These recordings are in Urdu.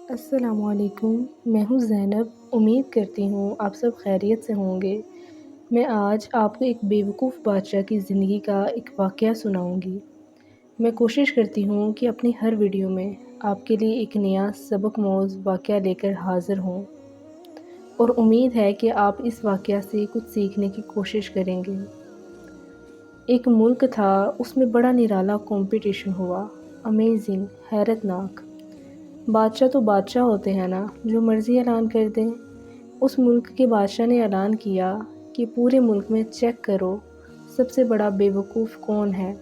السلام علیکم، میں ہوں زینب۔ امید کرتی ہوں آپ سب خیریت سے ہوں گے۔ میں آج آپ کو ایک بیوقوف بادشاہ کی زندگی کا ایک واقعہ سناؤں گی۔ میں کوشش کرتی ہوں کہ اپنی ہر ویڈیو میں آپ کے لیے ایک نیا سبق موز واقعہ لے کر حاضر ہوں، اور امید ہے کہ آپ اس واقعہ سے کچھ سیکھنے کی کوشش کریں گے۔ ایک ملک تھا، اس میں بڑا نرالا کمپٹیشن ہوا۔ امیزنگ، حیرت ناک۔ بادشاہ تو بادشاہ ہوتے ہیں نا، جو مرضی اعلان کر دیں۔ اس ملک کے بادشاہ نے اعلان کیا کہ پورے ملک میں چیک کرو سب سے بڑا بیوقوف کون ہے،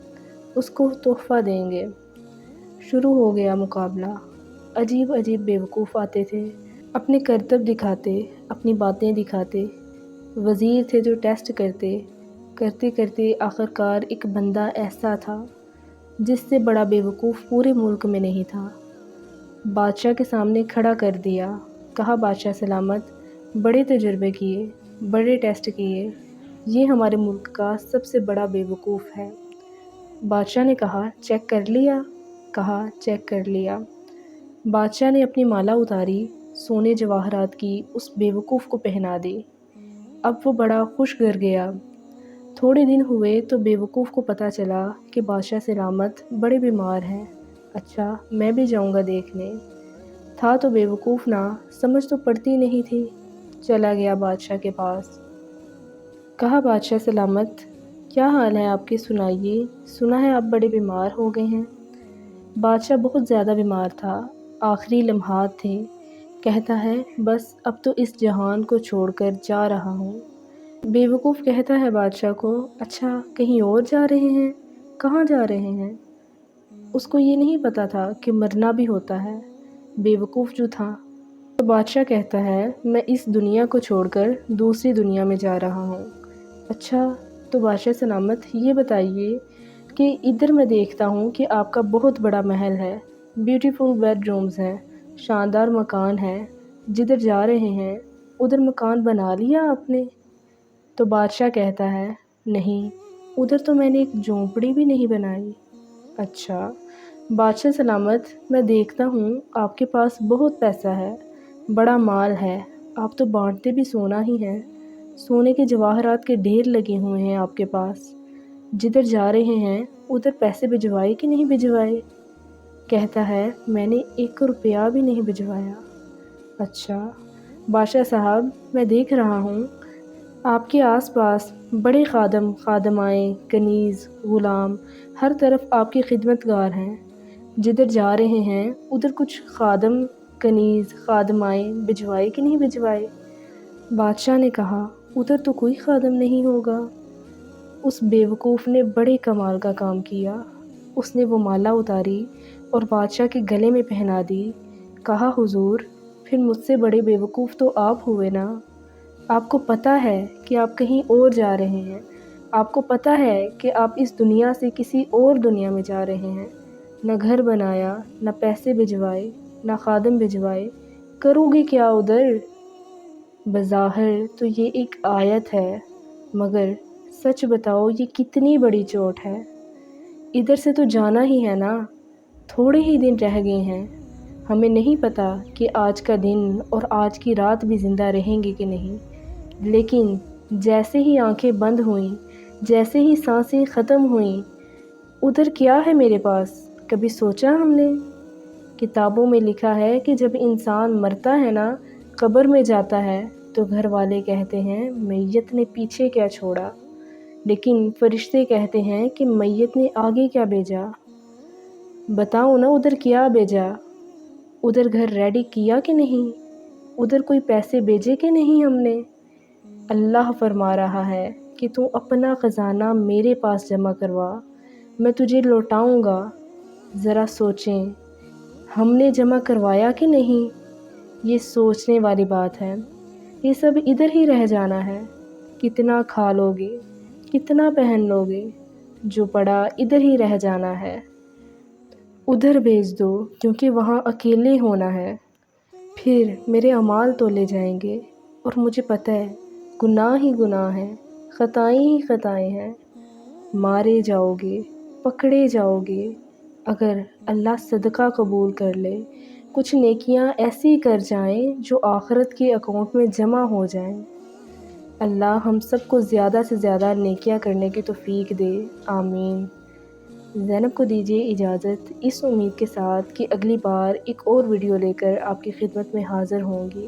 اس کو تحفہ دیں گے۔ شروع ہو گیا مقابلہ۔ عجیب عجیب بیوقوف آتے تھے، اپنے کرتب دکھاتے، اپنی باتیں دکھاتے۔ وزیر تھے جو ٹیسٹ کرتے کرتے آخرکار ایک بندہ ایسا تھا جس سے بڑا بیوقوف پورے ملک میں نہیں تھا۔ بادشاہ کے سامنے کھڑا کر دیا، کہا بادشاہ سلامت، بڑے تجربے کیے، بڑے ٹیسٹ کیے، یہ ہمارے ملک کا سب سے بڑا بیوقوف ہے۔ بادشاہ نے کہا چیک کر لیا؟ کہا چیک کر لیا۔ بادشاہ نے اپنی مالا اتاری، سونے جواہرات کی اس بیوقوف کو پہنا دی۔ اب وہ بڑا خوش گر گیا۔ تھوڑے دن ہوئے تو بیوقوف کو پتہ چلا کہ بادشاہ سلامت بڑے بیمار ہیں۔ اچھا، میں بھی جاؤں گا دیکھنے۔ تھا تو بیوقوف نا، سمجھ تو پڑتی نہیں تھی۔ چلا گیا بادشاہ کے پاس۔ کہا بادشاہ سلامت، کیا حال ہے آپ کے، سنائیے، سنا ہے آپ بڑے بیمار ہو گئے ہیں۔ بادشاہ بہت زیادہ بیمار تھا، آخری لمحات تھے۔ کہتا ہے بس اب تو اس جہان کو چھوڑ کر جا رہا ہوں۔ بیوقوف کہتا ہے بادشاہ کو، اچھا کہیں اور جا رہے ہیں؟ کہاں جا رہے ہیں؟ اس کو یہ نہیں پتا تھا کہ مرنا بھی ہوتا ہے، بیوقوف جو تھا۔ تو بادشاہ کہتا ہے میں اس دنیا کو چھوڑ کر دوسری دنیا میں جا رہا ہوں۔ اچھا، تو بادشاہ سلامت یہ بتائیے کہ ادھر میں دیکھتا ہوں کہ آپ کا بہت بڑا محل ہے، بیوٹیفل بیڈ رومز ہیں، شاندار مکان ہے، جدھر جا رہے ہیں ادھر مکان بنا لیا آپ نے؟ تو بادشاہ کہتا ہے نہیں، ادھر تو میں نے ایک جھونپڑی بھی نہیں بنائی۔ اچھا، بادشاہ سلامت میں دیکھتا ہوں آپ کے پاس بہت پیسہ ہے، بڑا مال ہے، آپ تو بانٹتے بھی سونا ہی ہیں، سونے کے جواہرات کے ڈھیر لگے ہوئے ہیں آپ کے پاس، جدھر جا رہے ہیں ادھر پیسے بھجوائے کہ نہیں بھجوائے؟ کہتا ہے میں نے 1 روپیہ بھی نہیں بھجوایا۔ اچھا بادشاہ صاحب، میں دیکھ رہا ہوں آپ کے آس پاس بڑے خادم خادمائیں، کنیز، غلام، ہر طرف آپ کی خدمت گار ہیں، جدھر جا رہے ہیں ادھر کچھ خادم، کنیز، خادمائیں بھجوائے کہ نہیں بھجوائے؟ بادشاہ نے کہا ادھر تو کوئی خادم نہیں ہوگا۔ اس بیوقوف نے بڑے کمال کا کام کیا۔ اس نے وہ مالا اتاری اور بادشاہ کے گلے میں پہنا دی۔ کہا حضور، پھر مجھ سے بڑے بیوقوف تو آپ ہوئے نا۔ آپ کو پتہ ہے کہ آپ کہیں اور جا رہے ہیں، آپ کو پتہ ہے کہ آپ اس دنیا سے کسی اور دنیا میں جا رہے ہیں۔ نہ گھر بنایا، نہ پیسے بھجوائے، نہ خادم بھجوائے، کرو گے کیا ادھر؟ بظاہر تو یہ ایک آیت ہے، مگر سچ بتاؤ یہ کتنی بڑی چوٹ ہے۔ ادھر سے تو جانا ہی ہے نا، تھوڑے ہی دن رہ گئے ہیں، ہمیں نہیں پتہ کہ آج کا دن اور آج کی رات بھی زندہ رہیں گے کہ نہیں، لیکن جیسے ہی آنکھیں بند ہوئیں، جیسے ہی سانسیں ختم ہوئیں، ادھر کیا ہے میرے پاس، کبھی سوچا ہم نے؟ کتابوں میں لکھا ہے کہ جب انسان مرتا ہے نا، قبر میں جاتا ہے تو گھر والے کہتے ہیں میت نے پیچھے کیا چھوڑا، لیکن فرشتے کہتے ہیں کہ میت نے آگے کیا بھیجا۔ بتاؤ نا ادھر کیا بھیجا؟ ادھر گھر ریڈی کیا کہ نہیں؟ ادھر کوئی پیسے بھیجے کہ نہیں ہم نے؟ اللہ فرما رہا ہے کہ تو اپنا خزانہ میرے پاس جمع کروا، میں تجھے لوٹاؤں گا۔ ذرا سوچیں، ہم نے جمع کروایا کہ نہیں؟ یہ سوچنے والی بات ہے۔ یہ سب ادھر ہی رہ جانا ہے، کتنا کھا لوگے، کتنا پہن لوگے، جو پڑا ادھر ہی رہ جانا ہے۔ ادھر بھیج دو کیونکہ وہاں اکیلے ہونا ہے، پھر میرے اعمال تولے جائیں گے، اور مجھے پتہ ہے گناہ ہی گناہ ہیں، خطائیں ہی خطائیں ہیں، مارے جاؤ گے، پکڑے جاؤ گے۔ اگر اللہ صدقہ قبول کر لے، کچھ نیکیاں ایسی کر جائیں جو آخرت کے اکاؤنٹ میں جمع ہو جائیں۔ اللہ ہم سب کو زیادہ سے زیادہ نیکیاں کرنے کی توفیق دے، آمین۔ زینب کو دیجیے اجازت، اس امید کے ساتھ کہ اگلی بار ایک اور ویڈیو لے کر آپ کی خدمت میں حاضر ہوں گی۔